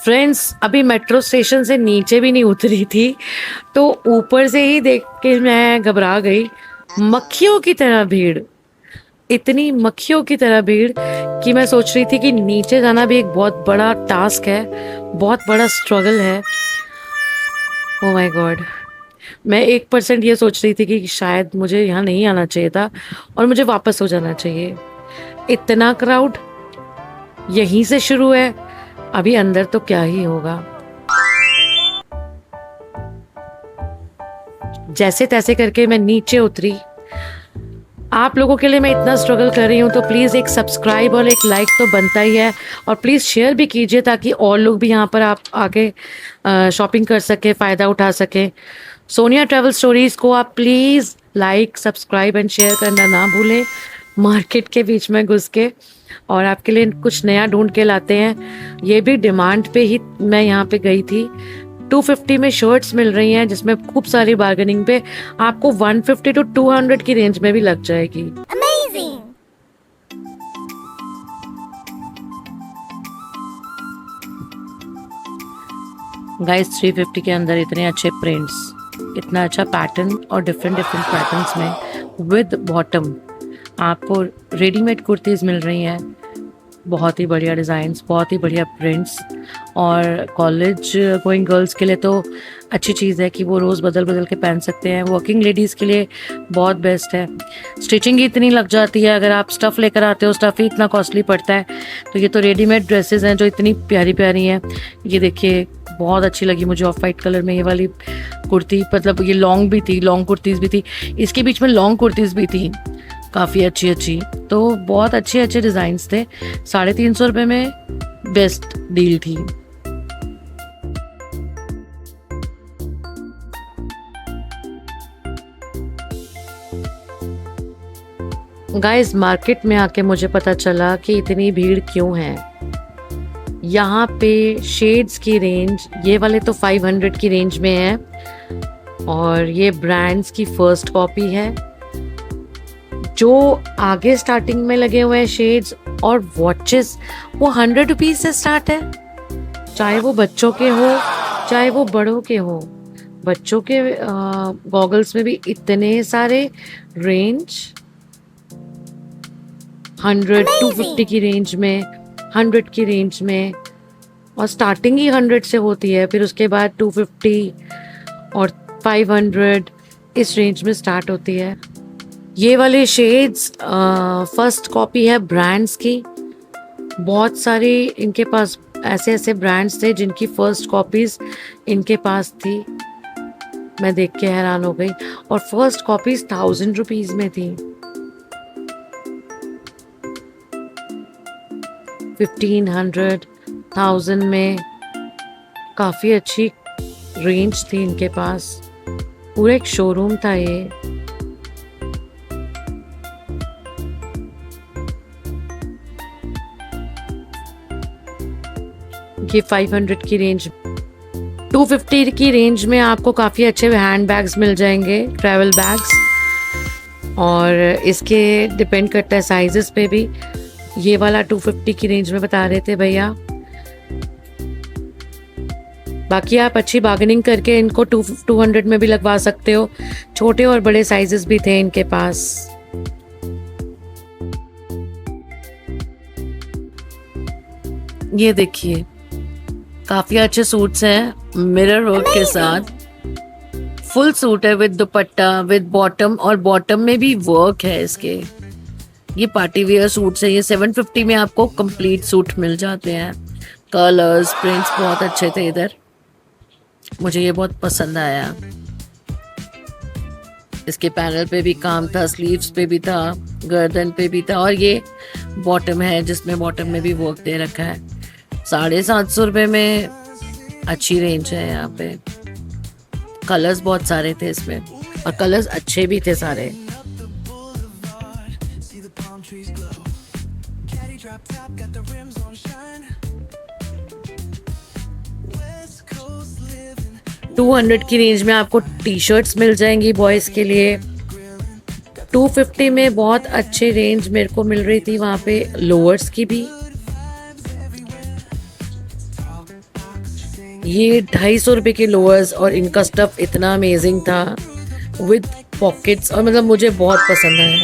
Friends, अभी metro station से नीचे भी नहीं उतरी थी, तो ऊपर से ही देख के मैं घबरा गई। मक्खियों की तरह भीड़, इतनी मक्खियों की तरह भीड़ कि मैं सोच रही थी कि नीचे जाना भी एक बहुत बड़ा टास्क है, बहुत बड़ा स्ट्रगल है। Oh my God. मैं 1% ये सोच रही थी कि शायद मुझे यहाँ नहीं आना चाहिए था और मुझे वापस हो जाना चाहिए। इतना क्राउड यहीं से शुरू है, अभी अंदर तो क्या ही होगा। जैसे तैसे करके मैं नीचे उतरी। आप लोगों के लिए मैं इतना स्ट्रगल कर रही हूँ, तो प्लीज़ एक सब्सक्राइब और एक लाइक तो बनता ही है, और प्लीज़ शेयर भी कीजिए ताकि और लोग भी यहाँ पर आप आके शॉपिंग कर सके, फ़ायदा उठा सके। सोनिया ट्रैवल स्टोरीज़ को आप please like, subscribe and share करना ना भूलें। मार्केट के बीच में घुस के और आपके लिए कुछ नया ढूंढ के लाते हैं। ये भी डिमांड पे ही मैं यहाँ पे गई थी। 250 में शर्ट्स मिल रही हैं, जिसमें खूब सारी बार्गेनिंग पे आपको 150 टू 200 की रेंज में भी लग जाएगी। Amazing! गाइस, 350 के अंदर इतने अच्छे प्रिंट्स, इतना अच्छा पैटर्न और डिफरेंट डिफरेंट पैटर्न्स में विद बॉटम आपको रेडीमेड कुर्तीज़ मिल रही हैं। बहुत ही बढ़िया डिज़ाइंस, बहुत ही बढ़िया प्रिंट्स, और कॉलेज गोइंग गर्ल्स के लिए तो अच्छी चीज़ है कि वो रोज़ बदल बदल के पहन सकते हैं। वर्किंग लेडीज़ के लिए बहुत बेस्ट है। स्टिचिंग ही इतनी लग जाती है, अगर आप स्टफ़ लेकर आते हो स्टफ़ ही इतना कॉस्टली पड़ता है। तो ये तो रेडीमेड ड्रेसेस हैं जो इतनी प्यारी प्यारी हैं। ये देखिए, बहुत अच्छी लगी मुझे ऑफ वाइट कलर में ये वाली कुर्ती। मतलब ये लॉन्ग भी थी, लॉन्ग कुर्तीज़ भी थी, इसके बीच में लॉन्ग कुर्तीज़ भी थी, काफ़ी अच्छी अच्छी। तो बहुत अच्छे अच्छे डिज़ाइंस थे। 350 रुपये में बेस्ट डील थी। गाइस, मार्केट में आके मुझे पता चला कि इतनी भीड़ क्यों है। यहाँ पे शेड्स की रेंज, ये वाले तो 500 की रेंज में है, और ये ब्रांड्स की फर्स्ट कॉपी है। जो आगे स्टार्टिंग में लगे हुए हैं शेड्स और वॉचेस, वो 100 रुपीज से स्टार्ट है, चाहे वो बच्चों के हो चाहे वो बड़ों के हो। बच्चों के गॉगल्स में भी इतने सारे रेंज, 100, 250 की रेंज में, 100 की रेंज में, और स्टार्टिंग ही 100 से होती है, फिर उसके बाद 250 और 500 इस रेंज में स्टार्ट होती है। ये वाले शेड्स फर्स्ट कॉपी है ब्रांड्स की। बहुत सारी इनके पास ऐसे ऐसे ब्रांड्स थे जिनकी फर्स्ट कॉपीज इनके पास थी। मैं देख के हैरान हो गई, और फर्स्ट कॉपीज 1000 रुपीज में थी। 1500, 1000 में काफ़ी अच्छी रेंज थी इनके पास। पूरा एक शोरूम था ये। ये 500 की रेंज, 250 की रेंज में आपको काफ़ी अच्छे हैंड बैग्स मिल जाएंगे, ट्रैवल बैग्स, और इसके डिपेंड करता है साइजेस पे भी। ये वाला 250 की रेंज में बता रहे थे भैया। बाकी आप अच्छी बार्गेनिंग करके इनको 200 में भी लगवा सकते हो। छोटे और बड़े साइजेस भी थे इनके पास। ये देखिए, काफी अच्छे सूट्स हैं मिरर वर्क के साथ। फुल सूट है विद दुपट्टा, विद बॉटम, और बॉटम में भी वर्क है इसके। ये पार्टी वेयर सूट्स है। ये 750 में आपको कंप्लीट सूट मिल जाते हैं। कलर्स, प्रिंट्स बहुत अच्छे थे इधर, मुझे ये बहुत पसंद आया। इसके पैनल पे भी काम था, स्लीव्स पे भी था, गर्दन पे भी था, और ये बॉटम है जिसमें बॉटम में भी वर्क दे रखा है। 750 रुपये में अच्छी रेंज है यहाँ पे। कलर्स बहुत सारे थे इसमें, और कलर्स अच्छे भी थे सारे। $200 की रेंज में आपको टी शर्ट्स मिल जाएंगी बॉयज के लिए। 250 में बहुत अच्छे रेंज मेरे को मिल रही थी वहाँ पे लोअर्स की भी। ये 250 रुपये के लोअर्स और इनका स्टफ इतना अमेजिंग था विद पॉकेट्स, और मतलब मुझे बहुत पसंद आया।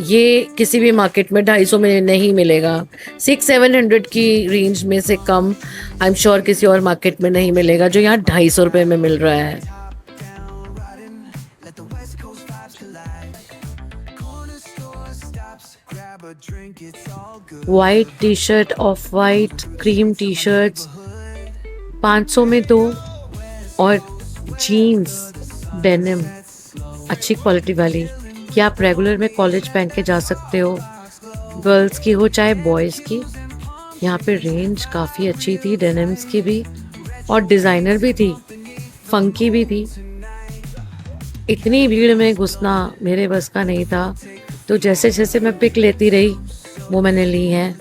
ये किसी भी मार्केट में 250 में नहीं मिलेगा। 600-700 की रेंज में से कम आई एम श्योर किसी और मार्केट में नहीं मिलेगा जो यहाँ 250 रुपये में मिल रहा है। White T shirt, of white, cream T shirts 500 में 2, और जीन्स डेनिम अच्छी क्वालिटी वाली कि आप रेगुलर में कॉलेज पहन के जा सकते हो, गर्ल्स की हो चाहे बॉयज़ की। यहाँ पे रेंज काफ़ी अच्छी थी डेनिम्स की भी, और डिज़ाइनर भी थी, फंकी भी थी। इतनी भीड़ में घुसना मेरे बस का नहीं था, तो जैसे जैसे मैं पिक लेती रही वो मैंने ली हैं।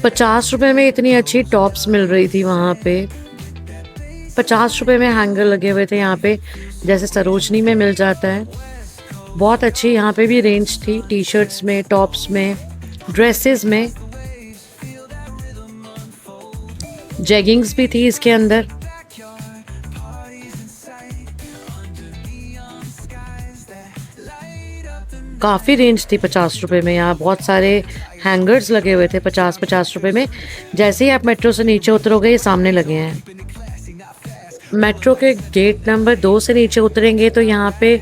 50 रुपए में इतनी अच्छी टॉप्स मिल रही थी वहाँ पे। 50 रुपए में हैंगर लगे हुए थे यहाँ पे, जैसे सरोजनी में मिल जाता है। बहुत अच्छी यहाँ पे भी रेंज थी, टी शर्ट्स में, टॉप्स में, ड्रेसेस में, जेगिंग्स भी थी इसके अंदर। काफ़ी रेंज थी 50 रुपये में। यहाँ बहुत सारे हैंगर्स लगे हुए थे 50-50 रुपये में। जैसे ही आप मेट्रो से नीचे उतरोगे ये सामने लगे हैं। मेट्रो के गेट नंबर 2 से नीचे उतरेंगे तो यहाँ पे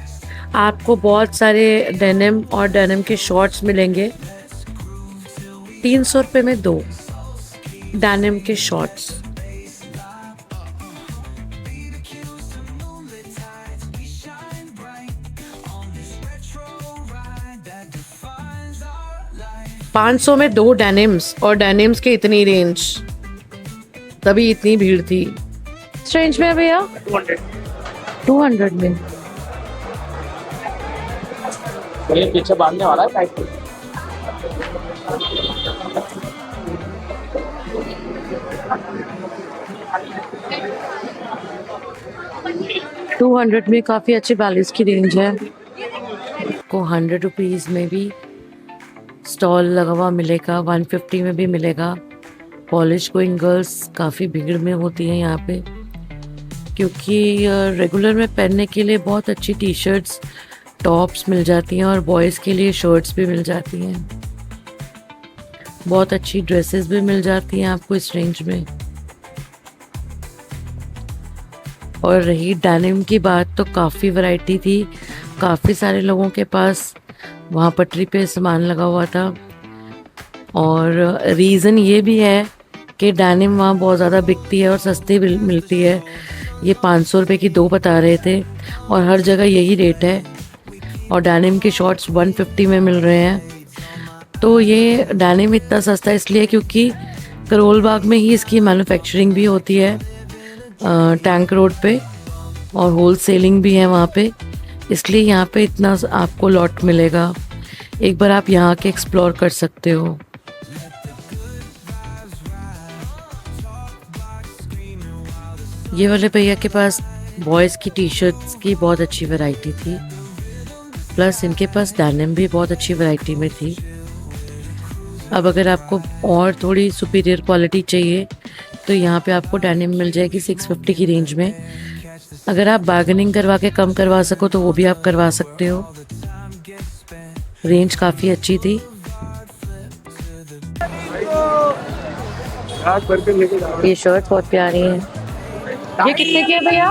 आपको बहुत सारे डेनिम और डेनिम के शॉर्ट्स मिलेंगे। 300 रुपये में 2 डेनिम के शॉर्ट्स। $500 में 2 डेनिम्स, और डेनिम्स के इतनी रेंज, तभी इतनी भीड़ थी। इस रेंज में है भैया 200 में। ये पीछे बांधने वाला है टाइट। $200 में काफ़ी अच्छी बैलेंस की रेंज है। को 100 रुपीज़ में भी स्टॉल लगा हुआ मिलेगा, 150 में भी मिलेगा। कॉलेज गोइंग गर्ल्स काफ़ी भीड़ में होती हैं यहाँ पे, क्योंकि रेगुलर में पहनने के लिए बहुत अच्छी टी शर्ट्स, टॉप्स मिल जाती हैं, और बॉयज़ के लिए शर्ट्स भी मिल जाती हैं। बहुत अच्छी ड्रेसेस भी मिल जाती हैं आपको इस रेंज में। और रही डेनिम की बात, तो काफ़ी वैरायटी थी, काफ़ी सारे लोगों के पास वहाँ पटरी पे सामान लगा हुआ था। और रीज़न ये भी है कि डेनिम वहाँ बहुत ज़्यादा बिकती है और सस्ती मिलती है। ये 500 रुपये की 2 बता रहे थे, और हर जगह यही रेट है। और डेनिम के शॉर्ट्स 150 में मिल रहे हैं। तो ये डेनिम इतना सस्ता इसलिए क्योंकि करोल बाग में ही इसकी मैन्युफैक्चरिंग भी होती है, टैंक रोड पे, और होल सेलिंग भी है वहाँ पे, इसलिए यहाँ पे इतना आपको लॉट मिलेगा। एक बार आप यहाँ के एक्सप्लोर कर सकते हो। ये वाले भैया के पास बॉयज़ की टी शर्ट्स की बहुत अच्छी वैरायटी थी, प्लस इनके पास डेनिम भी बहुत अच्छी वैरायटी में थी। अब अगर आपको और थोड़ी सुपीरियर क्वालिटी चाहिए तो यहाँ पे आपको डेनिम मिल जाएगी 650 की रेंज में। अगर आप बार्गेनिंग करवा के कम करवा सको तो वो भी आप करवा सकते हो। रेंज काफ़ी अच्छी थी। ये शर्ट बहुत प्यारी है। ये कितने की है भैया?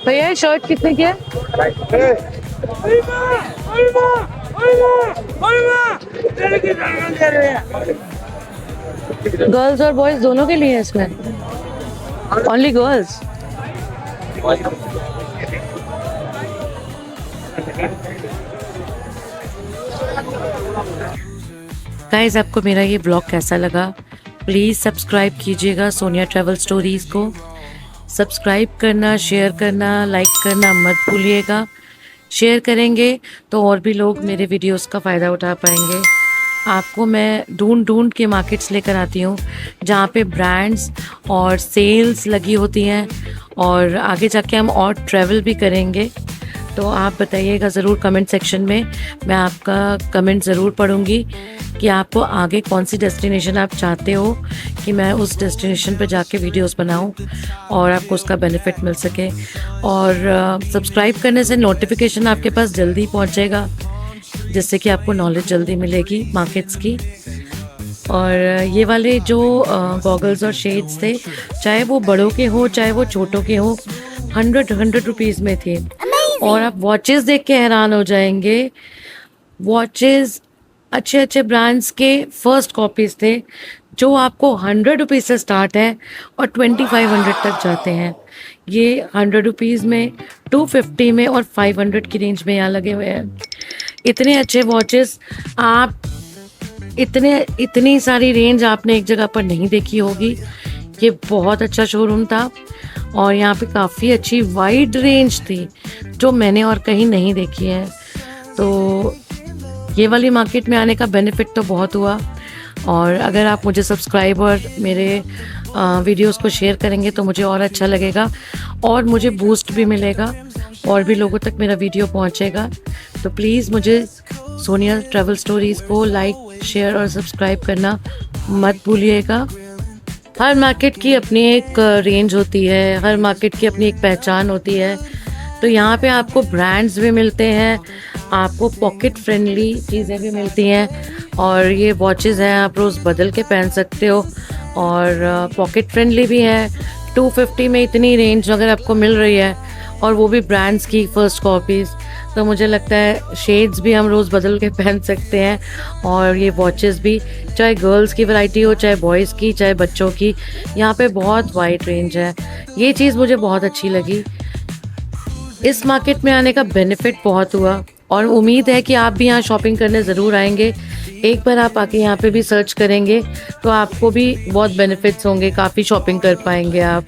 भैया ये शर्ट कितने की है? गर्ल्स और बॉयज दोनों के लिए है इसमें? Only girls? गाइस, आपको मेरा ये ब्लॉग कैसा लगा? प्लीज़ सब्सक्राइब कीजिएगा सोनिया ट्रैवल स्टोरीज़ को। सब्सक्राइब करना, शेयर करना, लाइक करना मत भूलिएगा। शेयर करेंगे तो और भी लोग मेरे वीडियोस का फ़ायदा उठा पाएंगे। आपको मैं ढूंढ के मार्केट्स लेकर आती हूँ जहाँ पे ब्रांड्स और सेल्स लगी होती हैं, और आगे जाके हम और ट्रैवल भी करेंगे। तो आप बताइएगा ज़रूर कमेंट सेक्शन में, मैं आपका कमेंट ज़रूर पढ़ूंगी कि आपको आगे कौन सी डेस्टिनेशन आप चाहते हो कि मैं उस डेस्टिनेशन पे जाके वीडियोस बनाऊं और आपको उसका बेनिफिट मिल सके। और सब्सक्राइब करने से नोटिफिकेशन आपके पास जल्दी पहुंचेगा, जिससे कि आपको नॉलेज जल्दी मिलेगी मार्केट्स की। और ये वाले जो गॉगल्स और शेड्स थे, चाहे वो बड़ों के हो चाहे वो छोटों के हो, 100 रुपीज़ में थे। और आप वॉचेस देख के हैरान हो जाएंगे। वॉचेस अच्छे अच्छे ब्रांड्स के फर्स्ट कॉपीज थे जो आपको 100 रुपीज़ से स्टार्ट है और 2500 तक जाते हैं। ये 100 रुपीज़ में, 250 में और 500 की रेंज में यहाँ लगे हुए हैं। इतने अच्छे वॉचेस आप इतनी सारी रेंज आपने एक जगह पर नहीं देखी होगी। ये बहुत अच्छा शोरूम था और यहाँ पे काफ़ी अच्छी वाइड रेंज थी जो मैंने और कहीं नहीं देखी है। तो ये वाली मार्केट में आने का बेनिफिट तो बहुत हुआ। और अगर आप मुझे सब्सक्राइब और मेरे वीडियोस को शेयर करेंगे तो मुझे और अच्छा लगेगा और मुझे बूस्ट भी मिलेगा और भी लोगों तक मेरा वीडियो पहुंचेगा। तो प्लीज़ मुझे सोनिया ट्रैवल स्टोरीज़ को लाइक, शेयर और सब्सक्राइब करना मत भूलिएगा। हर मार्केट की अपनी एक रेंज होती है, हर मार्केट की अपनी एक पहचान होती है। तो यहाँ पे आपको ब्रांड्स भी मिलते हैं, आपको पॉकेट फ्रेंडली चीज़ें भी मिलती हैं। और ये वॉचेस हैं, आप रोज़ बदल के पहन सकते हो और पॉकेट फ्रेंडली भी हैं। 250 में इतनी रेंज अगर आपको मिल रही है और वो भी ब्रांड्स की फर्स्ट कॉपीज़, तो मुझे लगता है शेड्स भी हम रोज़ बदल के पहन सकते हैं। और ये वॉचेस भी, चाहे गर्ल्स की वैरायटी हो, चाहे बॉयज़ की, चाहे बच्चों की, यहाँ पे बहुत वाइड रेंज है। ये चीज़ मुझे बहुत अच्छी लगी। इस मार्केट में आने का बेनिफिट बहुत हुआ और उम्मीद है कि आप भी यहाँ शॉपिंग करने ज़रूर आएंगे। एक बार आप आके यहाँ पे भी सर्च करेंगे तो आपको भी बहुत बेनिफिट्स होंगे, काफ़ी शॉपिंग कर पाएंगे आप।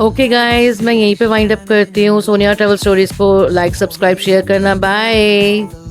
ओके गाइज, मैं यहीं पे वाइंड अप करती हूँ। सोनिया ट्रैवल स्टोरीज़ को लाइक, सब्सक्राइब, शेयर करना। बाय।